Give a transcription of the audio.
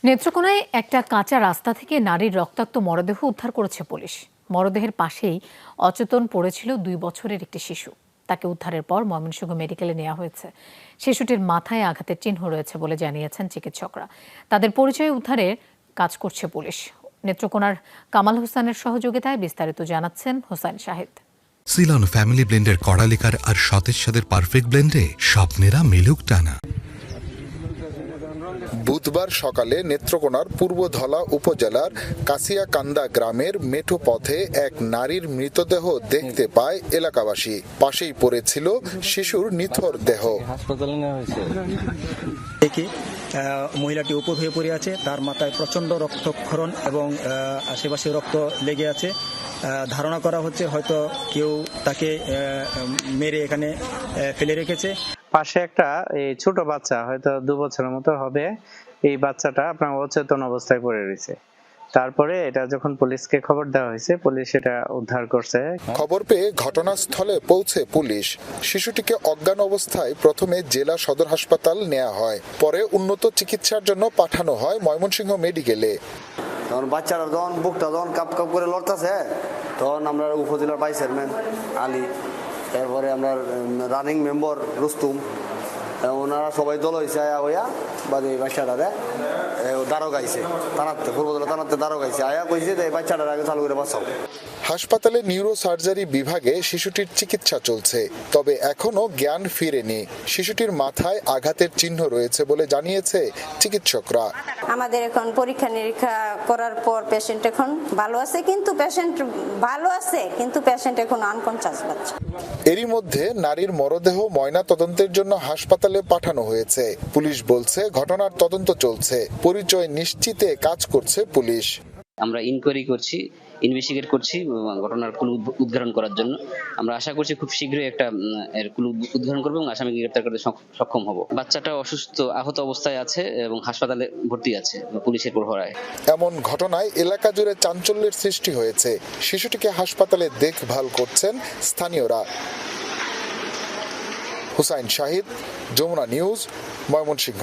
নেত্রকোনায় একটা কাঁচা রাস্তা থেকে নারীর রক্তাক্ত মরদেহ উদ্ধার করেছে পুলিশ। মরদেহের পাশেই অচেতন পড়েছিল 2 বছরের একটি শিশু। তাকে উদ্ধারের পর ময়মনসিংহ মেডিকেলে নেওয়া হয়েছে। শিশুটির মাথায় আঘাতের চিহ্ন রয়েছে বলে জানিয়েছেন চিকিৎসকরা। তাদের পরিচয় উদ্ধারের কাজ করছে পুলিশ। নেত্রকোনার কামাল হোসেনের সহযোগিতায় বিস্তারিত জানাচ্ছেন হোসাইন শাহিদ। সিলন ফ্যামিলি ব্লেন্ডের কড়ালিকার আর সতেজ স্বাদের পারফেক্ট ব্লেন্ডে স্বপ্নেরা মিলুক টানা। বুধবার সকালে নেত্রকোনার পূর্বধলা উপজেলার কাছিয়াকান্দা গ্রামের মেঠো পথে এক নারীর মৃতদেহ দেখতে পায় এলাকাবাসী। পাশেই পড়েছিল শিশুর নিথর দেহ। হাসপাতালে নেওয়া হয়েছে। দেখি মহিলাটি উপর হয়ে পড়ে আছে, তার মাথায় প্রচন্ড রক্তক্ষরণ এবং আশেপাশে রক্ত লেগে আছে। ধারণা করা হচ্ছে হয়তো কেউ তাকে মেরে এখানে ফেলে রেখেছে। পাশে একটা এই ছোট বাচ্চা, হয়তো 2 বছরের মতো হবে, এই বাচ্চাটা আপনার অচেতন অবস্থায় পড়ে রয়েছে। তারপরে এটা যখন পুলিশকে খবর দেওয়া হয়েছে, পুলিশ এটা উদ্ধার করছে। খবর পেয়ে ঘটনাস্থলে পৌঁছে পুলিশ শিশুটিকে অজ্ঞান অবস্থায় প্রথমে জেলা সদর হাসপাতাল নেওয়া হয়, পরে উন্নত চিকিৎসার জন্য পাঠানো হয় ময়মনসিংহ মেডিকেলে। তখন বাচ্চারা যখন বুকটা যখন কাপ কাপ করে লড়তেছে, তখন আমরা উপজেলার ভাইস চেয়ারম্যান আলী, তারপরে আমরা রানিং মেম্বার রুস্তুম, ওনারা সবাই দল হয়েছে আয়া হইয়া বাদে এই বাচ্চাটারে দাঁড়ো গাইছে থানাতে, পূর্বজেলা থানাতে দাঁড়ো গাইছে আয়া কইছে যে এই বাচ্চাটার আগে চালু করে বাঁচাও। হাসপাতালে নিউরো সার্জারি বিভাগে শিশুটির চিকিৎসা চলছে, তবে এখনো জ্ঞান ফিরেনি। শিশুটির মাথায় আঘাতের চিহ্ন রয়েছে বলে জানিয়েছে চিকিৎসকরা। আমাদের এখন পরীক্ষা নিরীক্ষা করার পর পেশেন্ট এখন ভালো আছে, কিন্তু পেশেন্ট এখন আনকনসিয়াস বাচ্চা। এরই মধ্যে নারীর মরদেহ ময়না তদন্তের জন্য হাসপাতালে পাঠানো হয়েছে। পুলিশ বলছে ঘটনার তদন্ত চলছে, পরিচয় নিশ্চিতে কাজ করছে পুলিশ। আমরা ইনকোয়ারি করছি, ইনভেস্টিগেট করছি ঘটনার ক্লু উদ্ঘাটন করার জন্য। আমরা আশা করছি খুব শীঘ্রই একটা এর ক্লু উদ্ঘাটন করব এবং আসামিকে গ্রেফতার করতে সক্ষম হব। বাচ্চাটা অসুস্থ, আহত অবস্থায় আছে এবং হাসপাতালে ভর্তি আছে পুলিশের প্রহরায়। এমন ঘটনায় এলাকা জুড়ে চাঞ্চল্যের সৃষ্টি হয়েছে। শিশুটিকে হাসপাতালে দেখভাল করছেন স্থানীয়রা। হোসাইন শাহিদ, যমুনা নিউজ, ময়মনসিংহ।